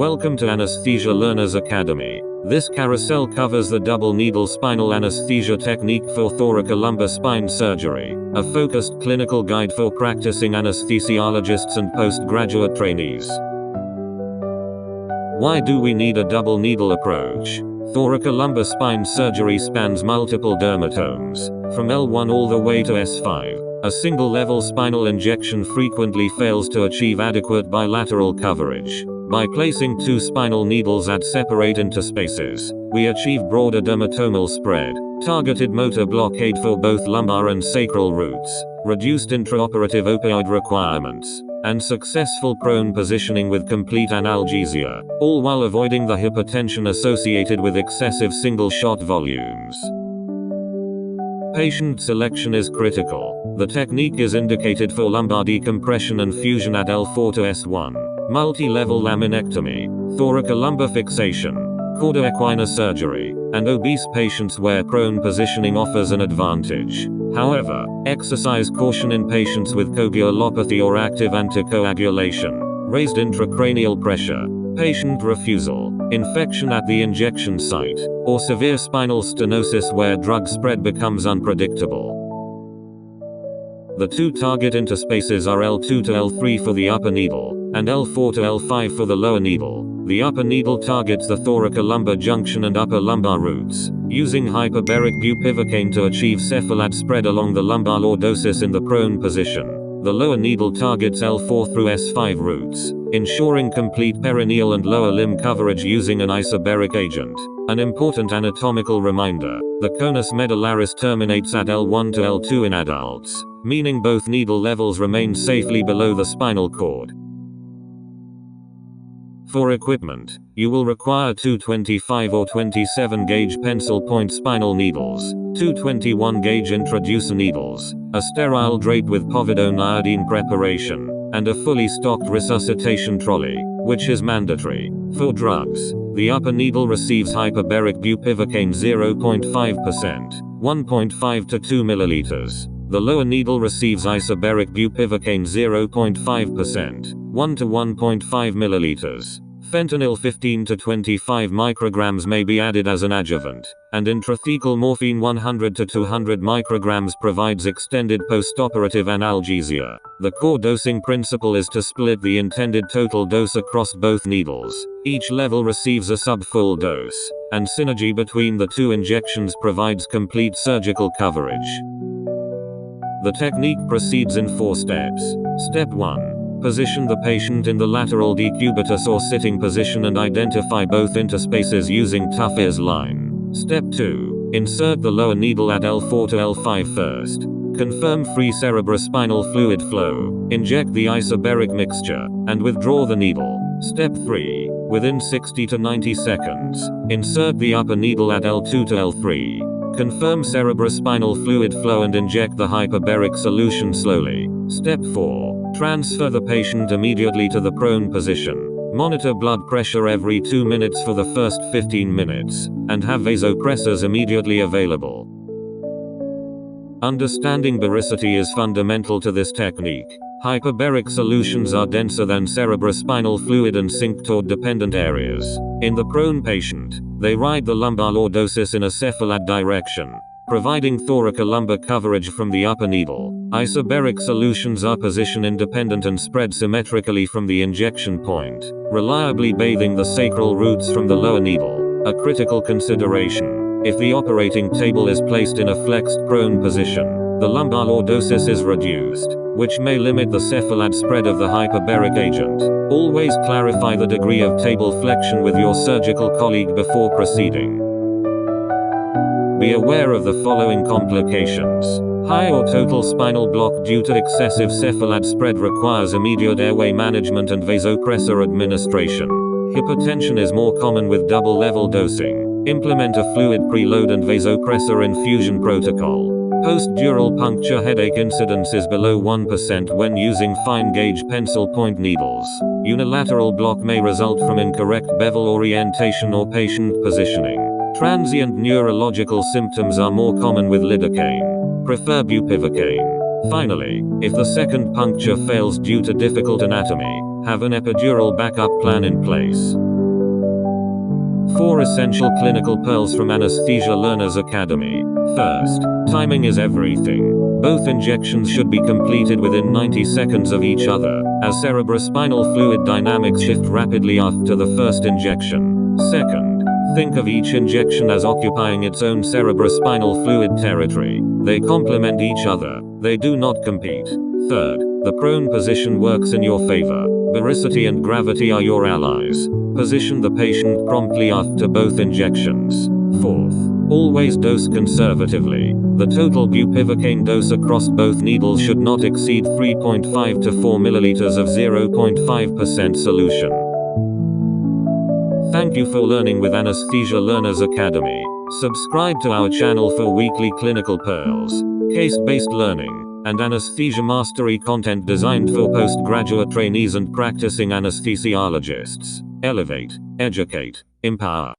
Welcome to Anesthesia Learners Academy. This carousel covers the double needle spinal anesthesia technique for thoracolumbar spine surgery, a focused clinical guide for practicing anesthesiologists and postgraduate trainees. Why do we need a double needle approach? Thoracolumbar spine surgery spans multiple dermatomes, from L1 all the way to S5. A single-level spinal injection frequently fails to achieve adequate bilateral coverage. By placing two spinal needles at separate interspaces, we achieve broader dermatomal spread, targeted motor blockade for both lumbar and sacral roots, reduced intraoperative opioid requirements, and successful prone positioning with complete analgesia, all while avoiding the hypertension associated with excessive single-shot volumes. Patient selection is critical. The technique is indicated for lumbar decompression and fusion at L4 to S1. Multi-level laminectomy, thoracolumbar fixation, cauda-equina surgery, and obese patients where prone positioning offers an advantage. However, exercise caution in patients with coagulopathy or active anticoagulation, raised intracranial pressure, patient refusal, infection at the injection site, or severe spinal stenosis where drug spread becomes unpredictable. The two target interspaces are L2 to L3 for the upper needle, and L4 to L5 for the lower needle. The upper needle targets the thoracolumbar junction and upper lumbar roots, using hyperbaric bupivacaine to achieve cephalad spread along the lumbar lordosis in the prone position. The lower needle targets L4 through S5 roots, ensuring complete perineal and lower limb coverage using an isobaric agent. An important anatomical reminder: the conus medullaris terminates at L1 to L2 in adults, meaning both needle levels remain safely below the spinal cord. For equipment, you will require two 25 or 27 gauge pencil point spinal needles, two 21 gauge introducer needles, a sterile drape with povidone iodine preparation, and a fully stocked resuscitation trolley, which is mandatory. For drugs, the upper needle receives hyperbaric bupivacaine 0.5%, 1.5 to 2 milliliters. The lower needle receives isobaric bupivacaine 0.5%, 1 to 1.5 milliliters. Fentanyl 15 to 25 micrograms may be added as an adjuvant, and intrathecal morphine 100 to 200 micrograms provides extended postoperative analgesia. The core dosing principle is to split the intended total dose across both needles. Each level receives a sub-full dose, and synergy between the two injections provides complete surgical coverage. The technique proceeds in 4 steps. Step 1. Position the patient in the lateral decubitus or sitting position and identify both interspaces using Tuffier's line. Step 2. Insert the lower needle at L4 to L5 first. Confirm free cerebrospinal fluid flow. Inject the isobaric mixture, and withdraw the needle. Step 3. Within 60 to 90 seconds, insert the upper needle at L2 to L3. Confirm cerebrospinal fluid flow and inject the hyperbaric solution slowly. Step 4. Transfer the patient immediately to the prone position. Monitor blood pressure every 2 minutes for the first 15 minutes, and have vasopressors immediately available. Understanding baricity is fundamental to this technique. Hyperbaric solutions are denser than cerebrospinal fluid and sink toward dependent areas. In the prone patient, they ride the lumbar lordosis in a cephalad direction, providing thoracolumbar coverage from the upper needle. Isobaric solutions are position independent and spread symmetrically from the injection point, reliably bathing the sacral roots from the lower needle. A critical consideration: if the operating table is placed in a flexed prone position, the lumbar lordosis is reduced, which may limit the cephalad spread of the hyperbaric agent. Always clarify the degree of table flexion with your surgical colleague before proceeding. Be aware of the following complications. High or total spinal block due to excessive cephalad spread requires immediate airway management and vasopressor administration. Hypertension is more common with double-level dosing. Implement a fluid preload and vasopressor infusion protocol. Post-dural puncture headache incidence is below 1% when using fine-gauge pencil point needles. Unilateral block may result from incorrect bevel orientation or patient positioning. Transient neurological symptoms are more common with lidocaine. Prefer bupivacaine. Finally, if the second puncture fails due to difficult anatomy, have an epidural backup plan in place. 4 essential clinical pearls from Anesthesia Learners Academy. First, timing is everything. Both injections should be completed within 90 seconds of each other, as cerebrospinal fluid dynamics shift rapidly after the first injection. Second, think of each injection as occupying its own cerebrospinal fluid territory. They complement each other. They do not compete. Third, the prone position works in your favor. Baricity and gravity are your allies. Position the patient promptly after both injections. Fourth, always dose conservatively. The total bupivacaine dose across both needles should not exceed 3.5 to 4 milliliters of 0.5% solution. Thank you for learning with Anesthesia Learners Academy. Subscribe to our channel for weekly clinical pearls, case-based learning, and anesthesia mastery content designed for postgraduate trainees and practicing anesthesiologists. Elevate, educate, empower.